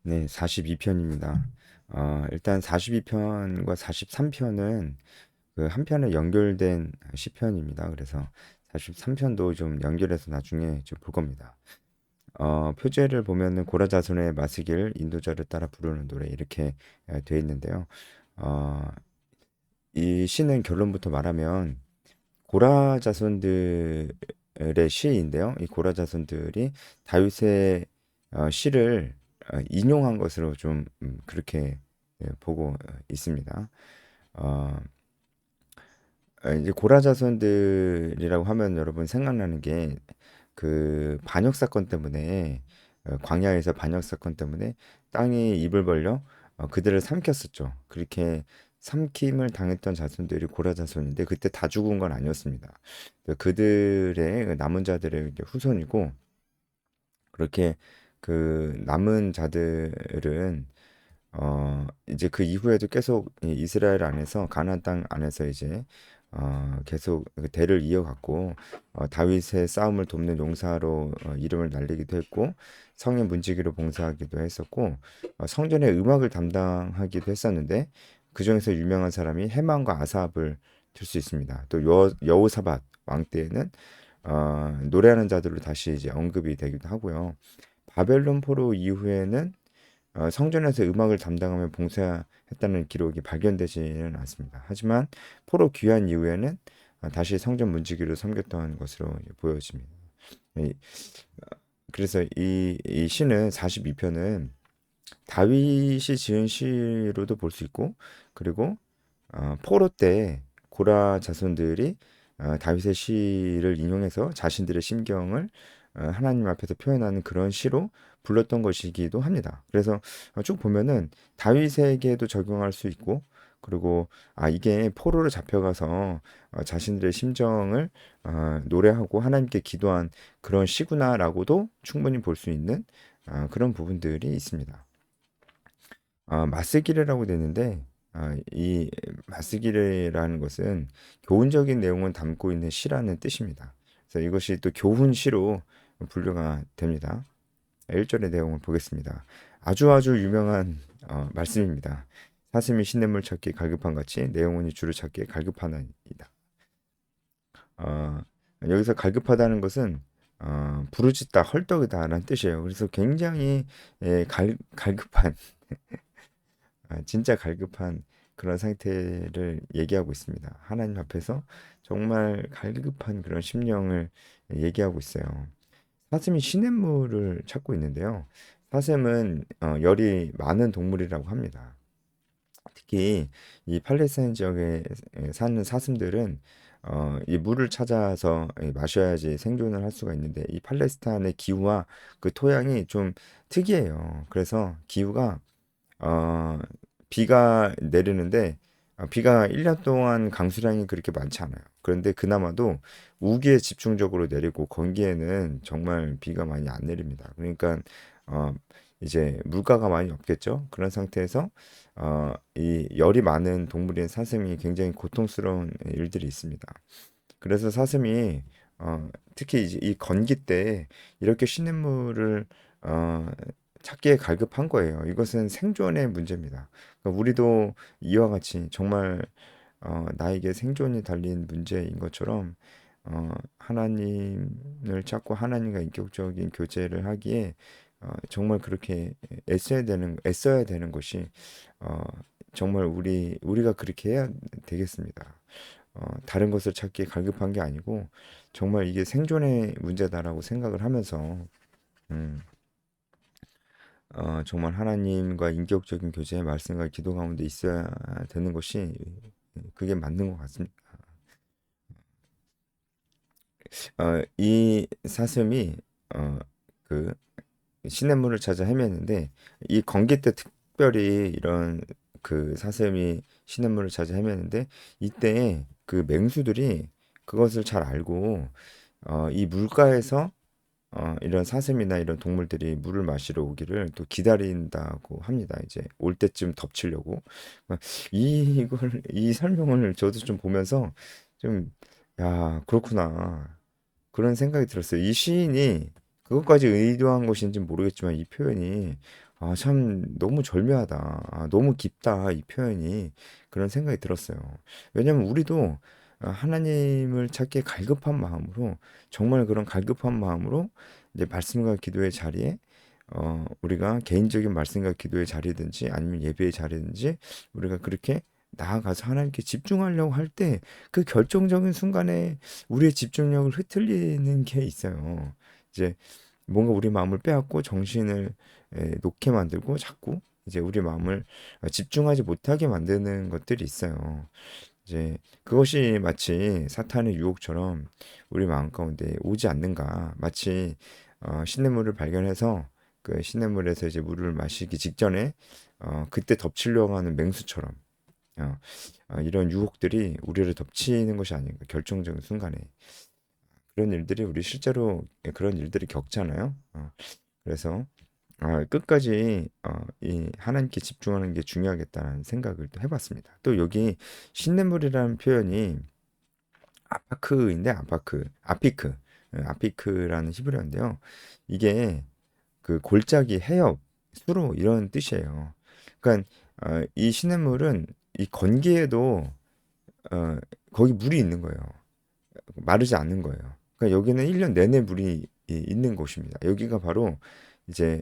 네, 42편입니다. 일단 42편과 43편은 그 한 편에 연결된 시편입니다. 그래서 43편도 좀 연결해서 나중에 좀 볼 겁니다. 표제를 보면은 고라자손의 마시길 인도자를 따라 부르는 노래 이렇게 되어 있는데요. 어, 이 시는 결론부터 말하면 고라 자손들의 시인데요. 이 고라 자손들이 다윗의 시를 인용한 것으로 좀 그렇게 보고 있습니다. 어, 이제 고라 자손들이라고 하면 여러분 생각나는 게 그 반역 사건 때문에 광야에서 반역 사건 때문에 땅이 입을 벌려 그들을 삼켰었죠. 그렇게 삼킴을 당했던 자손들이 고라 자손인데 그때 다 죽은 건 아니었습니다. 그들의 그 남은 자들의 이제 후손이고 그렇게 그 남은 자들은 이제 그 이후에도 계속 이 이스라엘 안에서 가나안 땅 안에서 이제 계속 그 대를 이어갔고 다윗의 싸움을 돕는 용사로 이름을 날리기도 했고 성의 문지기로 봉사하기도 했었고 성전의 음악을 담당하기도 했었는데 그 중에서 유명한 사람이 헤만과 아삽을 들 수 있습니다. 또 여호사밧 왕 때에는 노래하는 자들로 다시 이제 언급이 되기도 하고요. 바벨론 포로 이후에는 성전에서 음악을 담당하며 봉사했다는 기록이 발견되지는 않습니다. 하지만 포로 귀환 이후에는 다시 성전 문지기로 섬겼던 것으로 보여집니다. 이- 그래서 이 시는 42편은 다윗이 지은 시로도 볼 수 있고 그리고 포로 때 고라 자손들이 다윗의 시를 인용해서 자신들의 심경을 하나님 앞에서 표현하는 그런 시로 불렀던 것이기도 합니다. 그래서 쭉 보면은 다윗에게도 적용할 수 있고 그리고 이게 포로로 잡혀가서 자신들의 심정을 노래하고 하나님께 기도한 그런 시구나라고도 충분히 볼 수 있는 그런 부분들이 있습니다. 마스기르라고 되는데 이 마스기르라는 것은 교훈적인 내용을 담고 있는 시라는 뜻입니다. 그래서 이것이 또 교훈시로 분류가 됩니다. 1절의 내용을 보겠습니다. 아주 유명한 말씀입니다. 사슴이 시냇물 찾기에 갈급한 같이 내 영혼이 주를 찾기에 갈급하나이다. 어, 여기서 갈급하다는 것은 부르짖다 헐떡이다라는 뜻이에요. 그래서 굉장히 갈급한 진짜 갈급한 그런 상태를 얘기하고 있습니다. 하나님 앞에서 정말 갈급한 그런 심령을 얘기하고 있어요. 사슴이 시냇물을 찾고 있는데요. 사슴은 열이 많은 동물이라고 합니다. 특히 이 팔레스타인 지역에 사는 사슴들은 이 물을 찾아서 마셔야지 생존을 할 수가 있는데 이 팔레스타인의 기후와 그 토양이 좀 특이해요. 그래서 기후가 어, 비가 내리는데 비가 1년 동안 강수량이 그렇게 많지 않아요. 그런데 그나마도 우기에 집중적으로 내리고 건기에는 정말 비가 많이 안 내립니다. 그러니까 어, 이제 물가가 많이 없겠죠. 그런 상태에서 이 열이 많은 동물인 사슴이 굉장히 고통스러운 일들이 있습니다. 그래서 사슴이 특히 이제 이 건기 때 이렇게 시냇물을 어, 찾기에 갈급한 거예요. 이것은 생존의 문제입니다. 그러니까 우리도 이와 같이 정말 나에게 생존이 달린 문제인 것처럼 하나님을 찾고 하나님과 인격적인 교제를 하기에 정말 그렇게 애써야 되는 것이 어, 정말 우리가 그렇게 해야 되겠습니다. 다른 것을 찾기에 갈급한 게 아니고 정말 이게 생존의 문제다라고 생각을 하면서 음, 정말 하나님과 인격적인 교제, 말씀과 기도 가운데 있어야 되는 것이 그게 맞는 것 같습니다. 이 사슴이 그 시냇물을 찾아 헤매는데 이 건기 때 특별히 이런 그 사슴이 시냇물을 찾아 헤매는데 이때 그 맹수들이 그것을 잘 알고 이 물가에서 이런 사슴이나 이런 동물들이 물을 마시러 오기를 또 기다린다고 합니다. 이제 올 때쯤 덮치려고. 이 설명을 저도 좀 보면서 좀, 야, 그렇구나. 그런 생각이 들었어요. 이 시인이 그것까지 의도한 것인지 모르겠지만 이 표현이 참 너무 절묘하다. 너무 깊다. 이 표현이. 그런 생각이 들었어요. 왜냐면 우리도 하나님을 찾기에 갈급한 마음으로, 정말 그런 갈급한 마음으로 이제 말씀과 기도의 자리에 우리가 개인적인 말씀과 기도의 자리든지 아니면 예배의 자리든지 우리가 그렇게 나아가서 하나님께 집중하려고 할 때 그 결정적인 순간에 우리의 집중력을 흐트리는 게 있어요. 이제 뭔가 우리 마음을 빼앗고 정신을 놓게 만들고 자꾸 이제 우리 마음을 집중하지 못하게 만드는 것들이 있어요. 이제 그것이 마치 사탄의 유혹처럼 우리 마음 가운데 오지 않는가. 마치 시냇물을 발견해서 그 시냇물에서 이제 물을 마시기 직전에 그때 덮치려고 하는 맹수처럼 어, 이런 유혹들이 우리를 덮치는 것이 아닌가. 결정적인 순간에 그런 일들이 우리 실제로 그런 일들이 겪잖아요. 그래서 끝까지 이 하나님께 집중하는 게 중요하겠다는 생각을 또 해봤습니다. 또 여기 시냇물이라는 표현이 아파크인데 아피크, 아피크라는 히브리어인데요. 이게 그 골짜기, 해협, 수로 이런 뜻이에요. 그러니까 이 시냇물은 이 건기에도 어, 거기 물이 있는 거예요. 마르지 않는 거예요. 그러니까 여기는 1년 내내 물이 있는 곳입니다. 여기가 바로 이제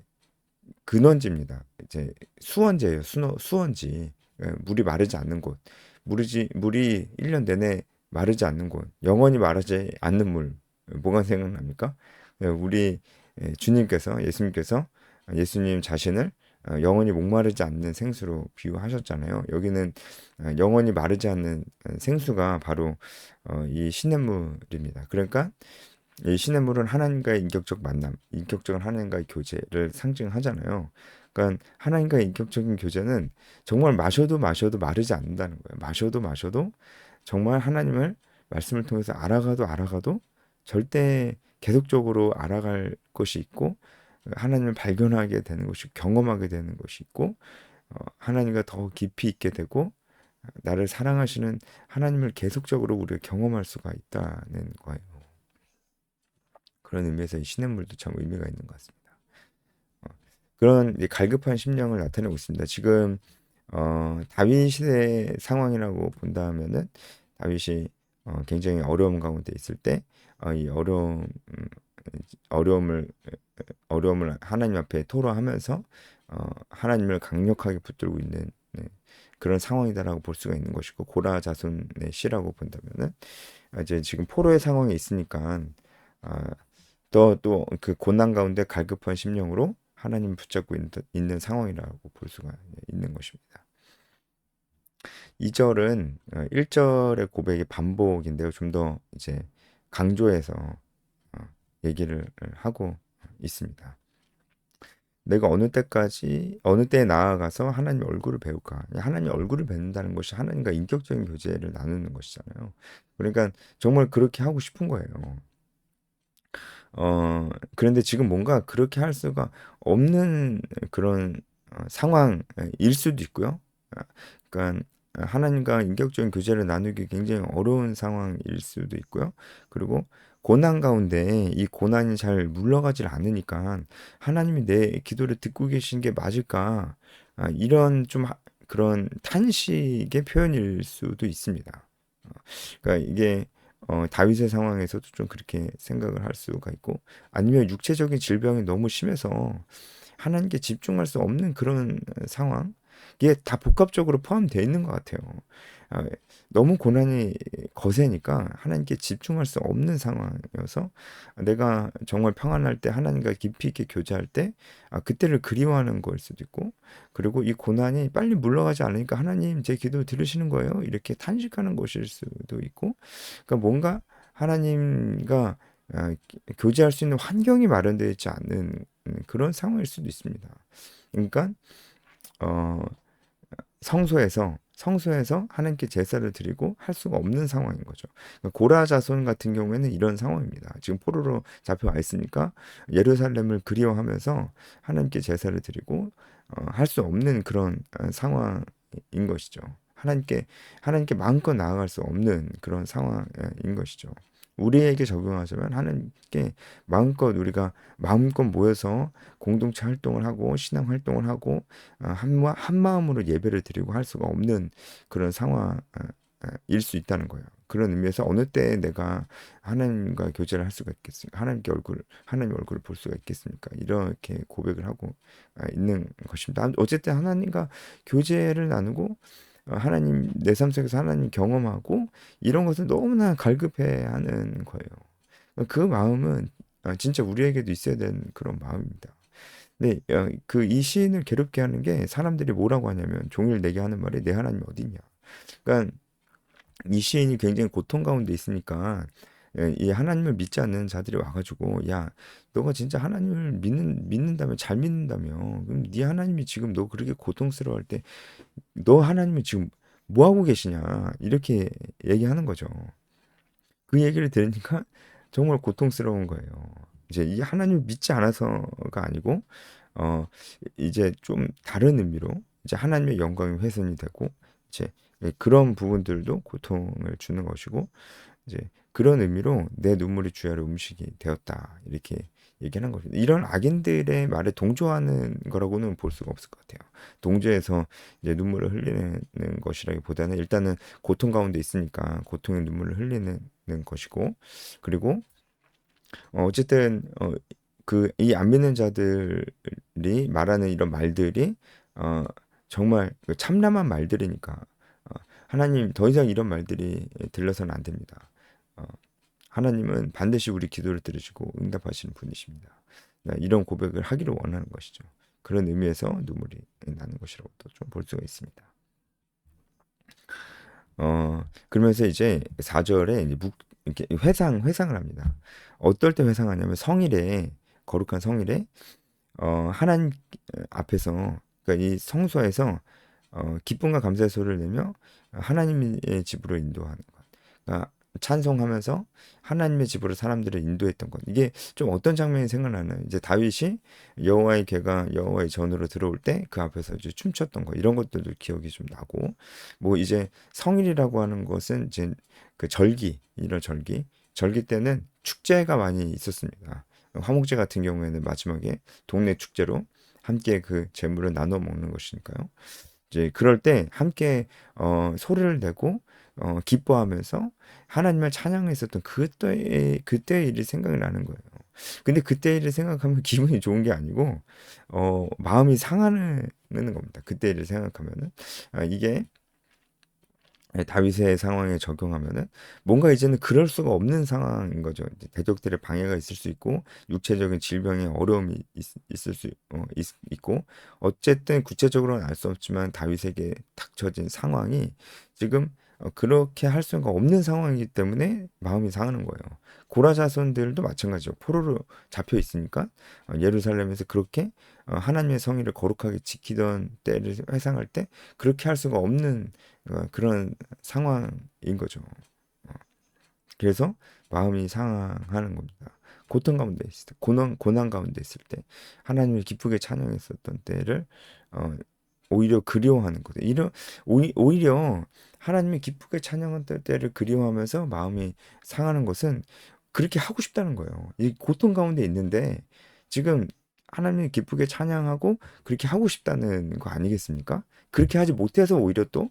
근원지입니다. 이제 수원지예요. 수원지. 물이 마르지 않는 곳. 물이 1년 내내 마르지 않는 곳. 영원히 마르지 않는 물. 뭐가 생각납니까? 우리 주님께서 예수님께서 예수님 자신을 영원히 목마르지 않는 생수로 비유하셨잖아요. 여기는 영원히 마르지 않는 생수가 바로 이 시냇물입니다. 그러니까 이 시냇물은 하나님과의 인격적 만남, 인격적인 하나님과의 교제를 상징하잖아요. 그러니까 하나님과의 인격적인 교제는 정말 마셔도 마르지 않는다는 거예요. 마셔도 정말 하나님을 말씀을 통해서 알아가도 절대 계속적으로 알아갈 것이 있고 하나님을 발견하게 되는 것이 경험하게 되는 것이 있고 하나님과 더 깊이 있게 되고 나를 사랑하시는 하나님을 계속적으로 우리가 경험할 수가 있다는 거예요. 그런 의미에서 이 시냇물도 참 의미가 있는 것 같습니다. 어, 그런 이제 갈급한 심령을 나타내고 있습니다. 지금 다윗의 상황이라고 본다면은 다윗이 굉장히 어려움 가운데 있을 때 이 어려움을 어려움을 하나님 앞에 토로하면서 하나님을 강력하게 붙들고 있는 그런 상황이다라고 볼 수가 있는 것이고 고라 자손의 시라고 본다면은 이제 지금 포로의 상황에 있으니까 또 그 고난 가운데 갈급한 심령으로 하나님 붙잡고 있는 상황이라고 볼 수가 있는 것입니다. 2절은 1절의 고백의 반복인데요. 좀 더 이제 강조해서 얘기를 하고 있습니다. 내가 어느 때에 나아가서 하나님 얼굴을 배울까? 하나님 얼굴을 뵙는다는 것이 하나님과 인격적인 교제를 나누는 것이잖아요. 그러니까 정말 그렇게 하고 싶은 거예요. 그런데 지금 뭔가 그렇게 할 수가 없는 그런 상황일 수도 있고요. 그러니까 하나님과 인격적인 교제를 나누기 굉장히 어려운 상황일 수도 있고요. 그리고 고난 가운데 이 고난이 잘 물러가질 않으니까 하나님이 내 기도를 듣고 계신 게 맞을까? 이런 그런 탄식의 표현일 수도 있습니다. 그러니까 이게 다윗의 상황에서도 좀 그렇게 생각을 할 수가 있고 아니면 육체적인 질병이 너무 심해서 하나님께 집중할 수 없는 그런 상황 이게 다 복합적으로 포함되어 있는 것 같아요. 아, 너무 고난이 거세니까 하나님께 집중할 수 없는 상황이어서 내가 정말 평안할 때 하나님과 깊이 있게 교제할 때 그때를 그리워하는 거일 수도 있고 그리고 이 고난이 빨리 물러가지 않으니까 하나님 제 기도 들으시는 거예요 이렇게 탄식하는 것일 수도 있고 그러니까 뭔가 하나님과 교제할 수 있는 환경이 마련되어 있지 않는 그런 상황일 수도 있습니다. 그러니까 어, 성소에서 하나님께 제사를 드리고 할 수가 없는 상황인 거죠. 그러니까 고라 자손 같은 경우에는 이런 상황입니다. 지금 포로로 잡혀와 있으니까 예루살렘을 그리워하면서 하나님께 제사를 드리고 할 수 없는 그런 상황인 것이죠. 하나님께 마음껏 나아갈 수 없는 그런 상황인 것이죠. 우리에게 적용하자면 하나님께 마음껏 모여서 공동체 활동을 하고 신앙 활동을 하고 한 마음으로 예배를 드리고 할 수가 없는 그런 상황일 수 있다는 거예요. 그런 의미에서 어느 때에 내가 하나님과 교제를 할 수가 있겠습니까? 하나님 얼굴을 볼 수가 있겠습니까? 이렇게 고백을 하고 있는 것입니다. 어쨌든 하나님과 교제를 나누고 하나님 내 삶 속에서 하나님 경험하고 이런 것을 너무나 갈급해하는 거예요. 그 마음은 진짜 우리에게도 있어야 되는 그런 마음입니다. 근데 그 이 시인을 괴롭게 하는 게 사람들이 뭐라고 하냐면 종일 내게 하는 말이 내 하나님 어디냐. 그러니까 이 시인이 굉장히 고통 가운데 있으니까 이 하나님을 믿지 않는 자들이 와가지고 야 너가 진짜 하나님을 믿는다면 잘 믿는다며 그럼 네 하나님이 지금 너 그렇게 고통스러워할 때 너 하나님이 지금 뭐 하고 계시냐 이렇게 얘기하는 거죠. 그 얘기를 들으니까 정말 고통스러운 거예요. 이제 이 하나님을 믿지 않아서가 아니고 어 이제 좀 다른 의미로 이제 하나님의 영광이 훼손이 되고 이제 그런 부분들도 고통을 주는 것이고 이제 그런 의미로 내 눈물이 주야로 음식이 되었다 이렇게 얘기하는 거죠. 이런 악인들의 말에 동조하는 거라고는 볼 수가 없을 것 같아요. 동조해서 이제 눈물을 흘리는 것이라기보다는 일단은 고통 가운데 있으니까 고통의 눈물을 흘리는 것이고 그리고 어쨌든 그 이 안 믿는 자들이 말하는 이런 말들이 어 정말 그 참담한 말들이니까 하나님 더 이상 이런 말들이 들려서는 안 됩니다. 어, 하나님은 반드시 우리 기도를 들으시고 응답하시는 분이십니다. 이런 고백을 하기를 원하는 것이죠. 그런 의미에서 눈물이 나는 것이라고도 좀 볼 수가 있습니다. 그러면서 이제 4절에 이제 이렇게 회상을 합니다. 어떨 때 회상하냐면 성일에 거룩한 성일에 하나님 앞에서 그러니까 이 성소에서 기쁨과 감사의 소리를 내며 하나님의 집으로 인도하는 것. 그러니까 찬송하면서 하나님의 집으로 사람들을 인도했던 것. 이게 좀 어떤 장면이 생각나는? 이제 다윗이 여호와의 궤가 여호와의 전으로 들어올 때 그 앞에서 이제 춤췄던 거. 이런 것들도 기억이 좀 나고. 뭐 이제 성일이라고 하는 것은 이제 그 절기 때는 축제가 많이 있었습니다. 화목제 같은 경우에는 마지막에 동네 축제로 함께 그 제물을 나눠 먹는 것이니까요. 이제 그럴 때 함께 소리를 내고 기뻐하면서 하나님을 찬양했었던 그때의 일이 생각이 나는 거예요. 근데 그때 일을 생각하면 기분이 좋은 게 아니고 마음이 상하는 겁니다. 그때 일을 생각하면은 이게 다윗의 상황에 적용하면은 뭔가 이제는 그럴 수가 없는 상황인 거죠. 이제 대적들의 방해가 있을 수 있고 육체적인 질병의 어려움이 있고 어쨌든 구체적으로는 알 수 없지만 다윗에게 닥쳐진 상황이 지금 그렇게 할 수가 없는 상황이기 때문에 마음이 상하는 거예요. 고라 자손들도 마찬가지죠. 포로로 잡혀 있으니까 예루살렘에서 그렇게 하나님의 성의를 거룩하게 지키던 때를 회상할 때 그렇게 할 수가 없는 그런 상황인 거죠. 어, 그래서 마음이 상하는 겁니다. 고통 가운데 있을 때, 고난 가운데 있을 때, 하나님을 기쁘게 찬양했었던 때를 오히려 그리워하는 거죠. 오히려 하나님이 기쁘게 찬양했던 때를 그리워하면서 마음이 상하는 것은 그렇게 하고 싶다는 거예요. 이 고통 가운데 있는데 지금 하나님을 기쁘게 찬양하고 그렇게 하고 싶다는 거 아니겠습니까? 그렇게 하지 못해서 오히려 또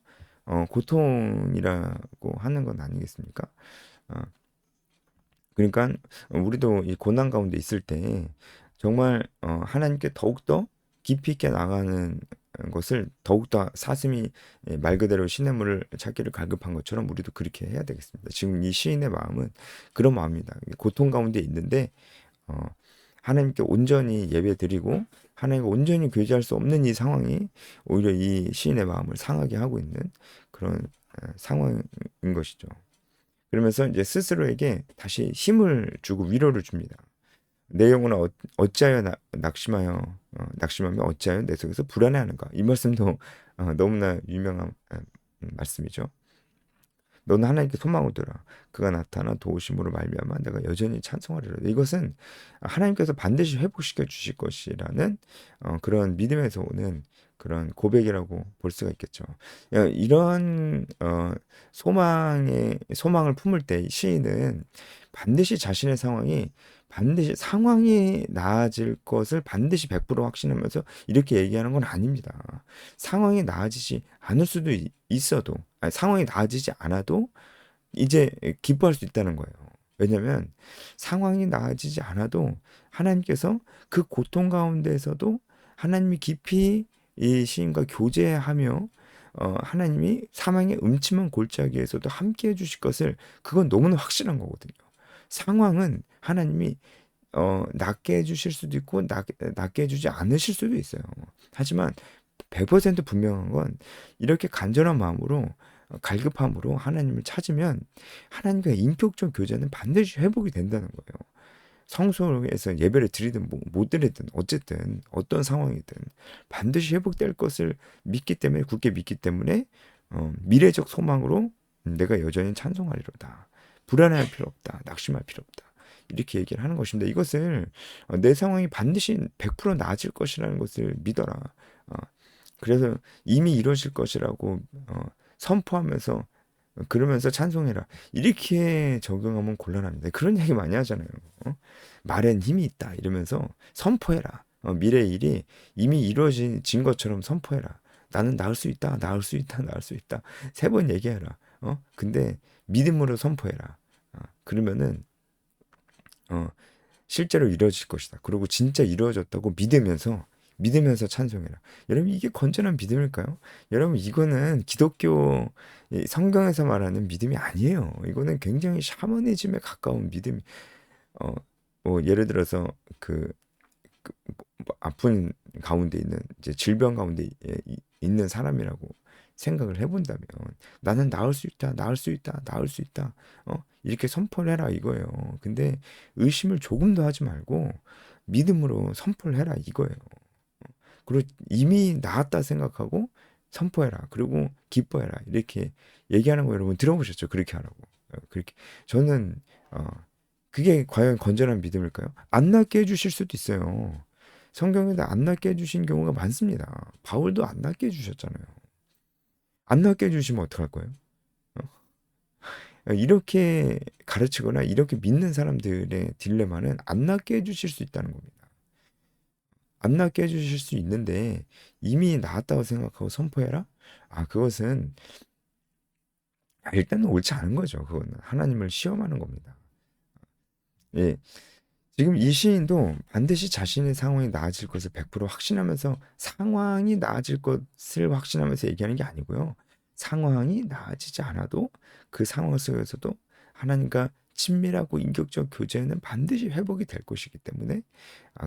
고통이라고 하는 건 아니겠습니까? 어, 그러니까 우리도 이 고난 가운데 있을 때 정말 하나님께 더욱더 깊이 있게 나가는 것을 더욱더 사슴이 말 그대로 시냇물을 찾기를 갈급한 것처럼 우리도 그렇게 해야 되겠습니다. 지금 이 시인의 마음은 그런 마음입니다. 고통 가운데 있는데 어, 하나님께 온전히 예배드리고 하나님과 온전히 교제할 수 없는 이 상황이 오히려 이 시인의 마음을 상하게 하고 있는 그런 상황인 것이죠. 그러면서 이제 스스로에게 다시 힘을 주고 위로를 줍니다. 내 영혼아 어찌하여 낙심하며 어찌하여 내 속에서 불안해하는가. 이 말씀도 너무나 유명한 말씀이죠. 너는 하나님께 소망을 두라. 그가 나타나 도우심으로 말미암아 내가 여전히 찬송하리라. 이것은 하나님께서 반드시 회복시켜 주실 것이라는 그런 믿음에서 오는 그런 고백이라고 볼 수가 있겠죠. 이런 소망을 품을 때 시인은 반드시 자신의 상황이 나아질 것을 반드시 100% 확신하면서 이렇게 얘기하는 건 아닙니다. 상황이 나아지지 않을 수도 있어도, 아니, 상황이 나아지지 않아도 이제 기뻐할 수 있다는 거예요. 왜냐면 상황이 나아지지 않아도 하나님께서 그 고통 가운데에서도 하나님이 깊이 이 시인과 교제하며 하나님이 사망의 음침한 골짜기에서도 함께 해주실 것을, 그건 너무나 확실한 거거든요. 상황은 하나님이 낫게 해주실 수도 있고 낫게 해주지 않으실 수도 있어요. 하지만 100% 분명한 건 이렇게 간절한 마음으로 갈급함으로 하나님을 찾으면 하나님과 인격적 교제는 반드시 회복이 된다는 거예요. 성소에서 예배를 드리든 못 드리든 어쨌든 어떤 상황이든 반드시 회복될 것을 믿기 때문에, 굳게 믿기 때문에 미래적 소망으로 내가 여전히 찬송하리로다. 불안할 필요 없다. 낙심할 필요 없다. 이렇게 얘기를 하는 것입니다. 이것을 내 상황이 반드시 100% 나아질 것이라는 것을 믿어라. 어, 그래서 이미 이루어질 것이라고 선포하면서 그러면서 찬송해라. 이렇게 적용하면 곤란합니다. 그런 얘기 많이 하잖아요. 말엔 힘이 있다. 이러면서 선포해라. 미래의 일이 이미 이루어진 것처럼 선포해라. 나는 나을 수 있다. 나을 수 있다. 나을 수 있다. 3번 얘기해라. 근데 믿음으로 선포해라. 그러면은 어, 실제로 이루어질 것이다. 그리고 진짜 이루어졌다고 믿으면서 찬송해라. 여러분, 이게 건전한 믿음일까요? 여러분, 이거는 기독교 성경에서 말하는 믿음이 아니에요. 이거는 굉장히 샤머니즘에 가까운 믿음. 어, 예를 들어서 뭐 아픈 가운데 있는, 이제 질병 가운데 있는 사람이라고 생각을 해본다면, 나는 나을 수 있다, 나을 수 있다, 나을 수 있다, 이렇게 선포를 해라 이거예요. 근데 의심을 조금도 하지 말고 믿음으로 선포를 해라 이거예요. 그리고 이미 나았다 생각하고 선포해라. 그리고 기뻐해라. 이렇게 얘기하는 거 여러분 들어보셨죠? 그렇게 하라고. 그렇게 저는 그게 과연 건전한 믿음일까요? 안 낫게 해주실 수도 있어요. 성경에도 안 낫게 해주신 경우가 많습니다. 바울도 안 낫게 해주셨잖아요. 안 낫게 해주시면 어떡할 거예요? 이렇게 가르치거나 이렇게 믿는 사람들의 딜레마는 안 낫게 해주실 수 있다는 겁니다. 안 낫게 해주실 수 있는데 이미 나았다고 생각하고 선포해라? 그것은 일단은 옳지 않은 거죠. 그거는 하나님을 시험하는 겁니다. 예, 지금 이 시인도 반드시 자신의 상황이 나아질 것을 100% 확신하면서, 상황이 나아질 것을 확신하면서 얘기하는 게 아니고요. 상황이 나아지지 않아도 그 상황 속에서도 하나님과 친밀하고 인격적 교제는 반드시 회복이 될 것이기 때문에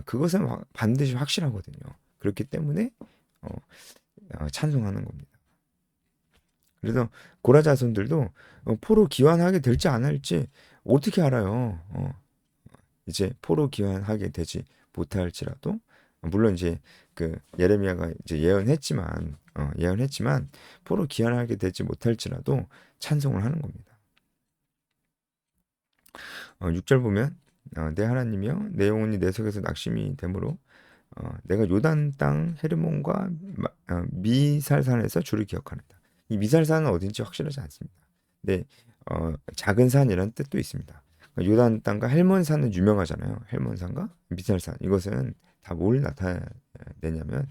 그것은 반드시 확실하거든요. 그렇기 때문에 어, 찬송하는 겁니다. 그래서 고라 자손들도 포로 귀환하게 될지 안 할지 어떻게 알아요? 이제 포로 귀환하게 되지 못할지라도, 물론 이제 그 예레미야가 이제 예언했지만 포로 귀환하게 되지 못할지라도 찬송을 하는 겁니다. 6절 보면 내 하나님이여 내 영혼이 내 속에서 낙심이 되므로 내가 요단 땅 헤르몬과 미살산에서 주를 기억하는다. 이 미살산은 어딘지 확실하지 않습니다. 근데 작은 산이라는 뜻도 있습니다. 요단 땅과 헬몬산은 유명하잖아요. 헬몬산과 미살산, 이것은 다 뭘 나타내냐면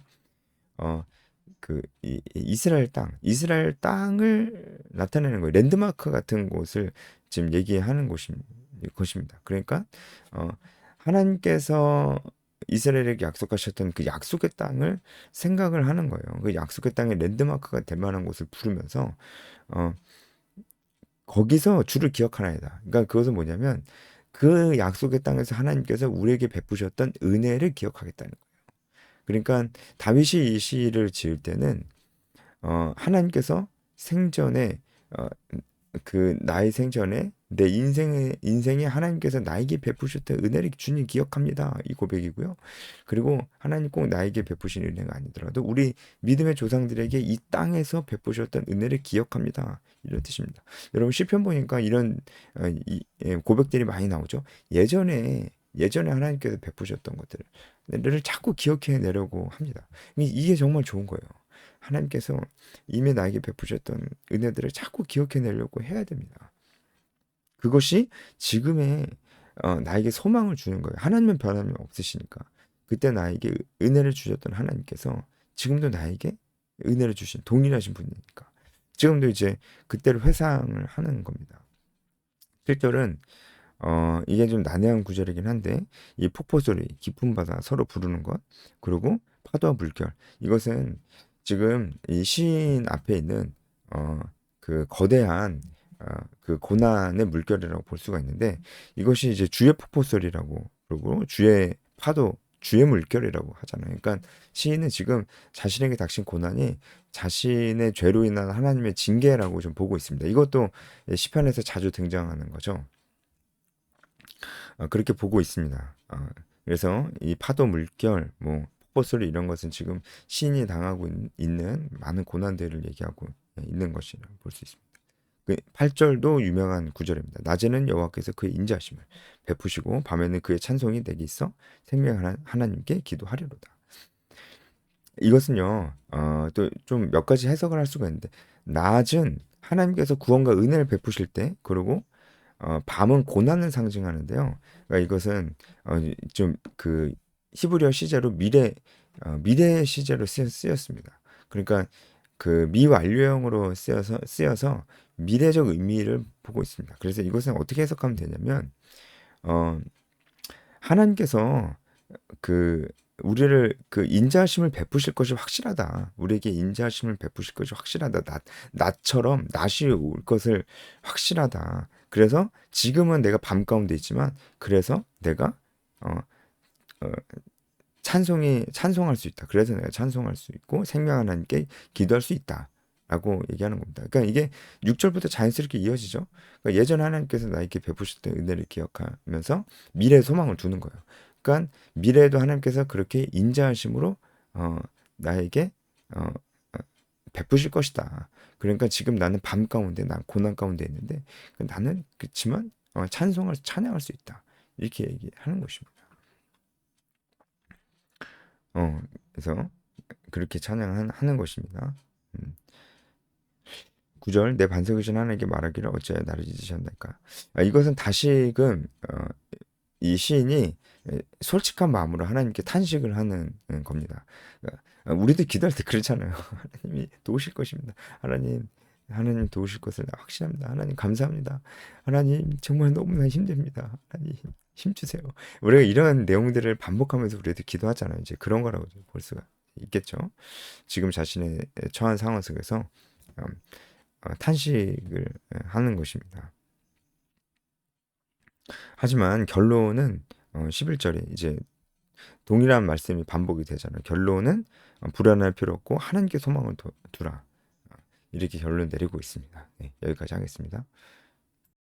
이스라엘 땅을 나타내는 거예요. 랜드마크 같은 곳을 지금 얘기하는 것입니다. 그러니까 어, 하나님께서 이스라엘에게 약속하셨던 그 약속의 땅을 생각을 하는 거예요. 그 약속의 땅의 랜드마크가 될 만한 곳을 부르면서 어, 거기서 주를 기억하나이다. 그러니까 그것은 뭐냐면 그 약속의 땅에서 하나님께서 우리에게 베푸셨던 은혜를 기억하겠다는 거예요. 그러니까 다윗이 이 시를 지을 때는 하나님께서 생전에 어, 나의 생전에 내 인생에 하나님께서 나에게 베푸셨던 은혜를 주님 기억합니다. 이 고백이고요. 그리고 하나님 꼭 나에게 베푸신 은혜가 아니더라도 우리 믿음의 조상들에게 이 땅에서 베푸셨던 은혜를 기억합니다. 이런 뜻입니다. 여러분 시편 보니까 이런 고백들이 많이 나오죠. 예전에 하나님께서 베푸셨던 것들, 를 자꾸 기억해내려고 합니다. 이게 정말 좋은 거예요. 하나님께서 이미 나에게 베푸셨던 은혜들을 자꾸 기억해내려고 해야 됩니다. 그것이 지금의 나에게 소망을 주는 거예요. 하나님은 변함이 없으시니까. 그때 나에게 은혜를 주셨던 하나님께서 지금도 나에게 은혜를 주신 동일하신 분이니까. 지금도 이제 그때를 회상을 하는 겁니다. 7절은 이게 좀 난해한 구절이긴 한데 이 폭포 소리, 깊은 바다 서로 부르는 것, 그리고 파도와 물결. 이것은 지금 이 시인 앞에 있는 그 거대한 그 고난의 물결이라고 볼 수가 있는데 이것이 이제 주의 폭포 소리라고 그러고 주의 파도, 주의 물결이라고 하잖아요. 그러니까 시인은 지금 자신에게 닥친 고난이 자신의 죄로 인한 하나님의 징계라고 좀 보고 있습니다. 이것도 시편에서 자주 등장하는 거죠. 그렇게 보고 있습니다. 그래서 이 파도, 물결, 뭐 폭포 소리 이런 것은 지금 시인이 당하고 있는 많은 고난들을 얘기하고 있는 것이라고 볼 수 있습니다. 그 8절도 유명한 구절입니다. 낮에는 여호와께서 그의 인자하심을 베푸시고 밤에는 그의 찬송이 내게 있어 생명의 하나님께 기도하리로다. 이것은요, 또 좀 몇 가지 해석을 할 수가 있는데 낮은 하나님께서 구원과 은혜를 베푸실 때, 그리고 밤은 고난을 상징하는데요. 그러니까 이것은 좀 그 히브리어 시제로 미래 시제로 쓰였습니다. 그러니까 그 미완료형으로 쓰여서 미래적 의미를 보고 있습니다. 그래서 이것은 어떻게 해석하면 되냐면 어, 하나님께서 그 우리를 그 인자하심을 베푸실 것이 확실하다. 우리에게 인자하심을 베푸실 것이 확실하다. 낮처럼 낮이 올 것을 확실하다. 그래서 지금은 내가 밤 가운데 있지만 그래서 내가 어, 어, 찬송할 수 있다. 그래서 내가 찬송할 수 있고 생명 하나님께 기도할 수 있다. 라고 얘기하는 겁니다. 그러니까 이게 6절부터 자연스럽게 이어지죠. 그러니까 예전 하나님께서 나에게 베푸실 때 은혜를 기억하면서 미래의 소망을 두는 거예요. 그러니까 미래에도 하나님께서 그렇게 인자하심으로 나에게 어, 어, 베푸실 것이다. 그러니까 지금 나는 밤 가운데, 난 고난 가운데 있는데 나는 그렇지만 찬양할 수 있다. 이렇게 얘기하는 것입니다. 그래서 그렇게 찬양하는 것입니다. 음. 9절 내 반석이신 하나님께 말하기를 어찌하여 나를 잊으셨나이까. 이것은 다시금 이 시인이 솔직한 마음으로 하나님께 탄식을 하는 겁니다. 우리도 기도할 때 그렇잖아요. 하나님이 도우실 것입니다. 하나님 도우실 것을 확신합니다. 하나님 감사합니다. 하나님 정말 너무나 힘듭니다. 하나님 힘 주세요. 우리가 이런 내용들을 반복하면서 우리도 기도하잖아요. 이제 그런 거라고 볼 수가 있겠죠. 지금 자신의 처한 상황 속에서 음, 탄식을 하는 것입니다. 하지만 결론은 11절에 이제 동일한 말씀이 반복이 되잖아요. 결론은 불안할 필요 없고 하나님께 소망을 두라. 이렇게 결론 내리고 있습니다. 네, 여기까지 하겠습니다.